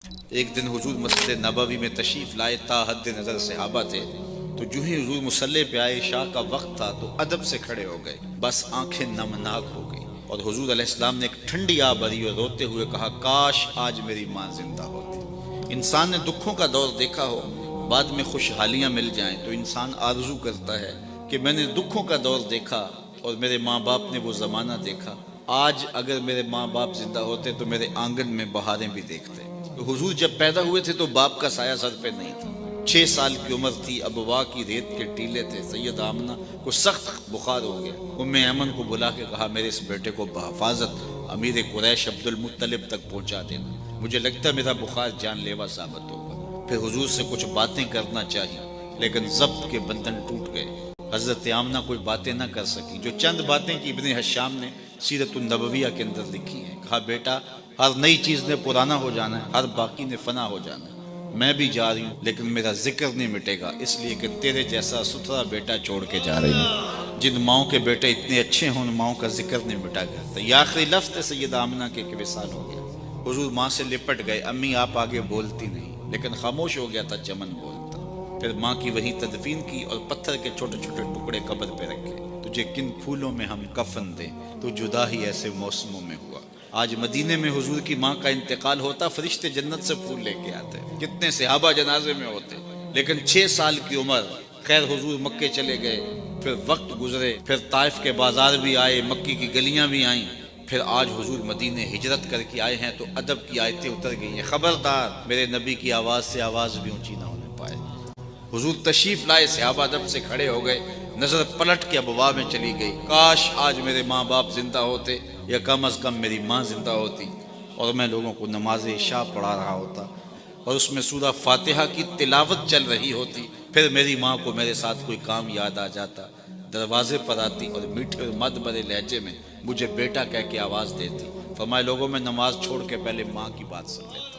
एक दिन हुजूर मस्जिद नबवी में तशरीफ़ लाए, ता हद नज़र सहाबा थे। तो जो ही हुजूर मुसल्ले पे आए, शाह का वक्त था, तो अदब से खड़े हो गए, बस आंखें नमनाक हो गई। और हुजूर अलैहिस्सलाम ने एक ठंडी आह भरी और रोते हुए कहा, काश आज मेरी माँ जिंदा होती। इंसान ने दुखों का दौर देखा हो, बाद में खुशहालियाँ मिल जाएं, तो इंसान आरजू करता है कि मैंने दुखों का दौर देखा और मेरे माँ बाप ने वो ज़माना देखा। आज अगर मेरे माँ बाप जिंदा होते तो मेरे आंगन में बहारें भी देखते। तो हुजूर जब पैदा हुए थे तो बाप का साया सर पे नहीं था। 6 साल की उम्र थी, अबवा की रेत के टीले थे। सैयद आमना को सख्त बुखार हो गया। उम्मे ऐमन को बुला के कहा, मेरे इस बेटे को बहफाजत अमीर कुरैश अब्दुल मुत्तलिब तक पहुंचा देना, मुझे लगता है मेरा बुखार जानलेवा साबित होगा। फिर हुजूर से कुछ बातें करना चाहिए, लेकिन जब्त के बंधन टूट गए। हजरत आमना कोई बातें ना कर सकी। जो चंद बातें की इब्ने हश्शाम ने सीरतुन नबविया के अंदर लिखी है। कहा, बेटा हर नई चीज ने पुराना हो जाना है, हर बाकी ने फना हो जाना है। मैं भी जा रही हूँ, लेकिन मेरा जिक्र नहीं मिटेगा, इसलिए कि तेरे जैसा सुथरा बेटा छोड़ के जा रही हूँ। जिन माओ के बेटे इतने अच्छे हों, उन माओ का जिक्र नहीं मिटा करता। ये आखिरी लफ्ज़ सैयद आमना के विसाल हो गया। हुजूर माँ से लिपट गए। अम्मी आप आगे बोलती नहीं, लेकिन खामोश हो गया था चमन बोलता। फिर माँ की वही तदफीन की और पत्थर के छोटे छोटे टुकड़े कब्र पे रखे। तुझे किन फूलों में हम कफन दें, तो जुदा ही ऐसे मौसमों में हुआ। आज मदीने में हुजूर की माँ का इंतकाल होता, फरिश्ते जन्नत से फूल लेके आते। कितने सहाबा जनाजे में होते, लेकिन 6 साल की उम्र। खैर हुजूर मक्के चले गए, फिर वक्त गुजरे, फिर ताइफ के बाजार भी आए, मक्की की गलियां भी आईं। फिर आज हुजूर मदीने हिजरत करके आए हैं, तो अदब की आयतें उतर गई हैं। खबरदार मेरे नबी की आवाज़ से आवाज़ भी ऊंची ना होने पाए। हुजूर तशरीफ लाए, सहाबा अदब से खड़े हो गए, नजर पलट के अबवा में चली गई। काश आज मेरे माँ बाप जिंदा होते, या कम अज कम मेरी माँ जिंदा होती, और मैं लोगों को नमाज इशा पढ़ा रहा होता और उसमें सूरह फातिहा की तिलावत चल रही होती। फिर मेरी माँ को मेरे साथ कोई काम याद आ जाता, दरवाजे पर आती और मीठे और मद भरे लहजे में मुझे बेटा कह के आवाज़ देती। फरमाए, लोगों में नमाज छोड़ के पहले माँ की बात सुन लेता।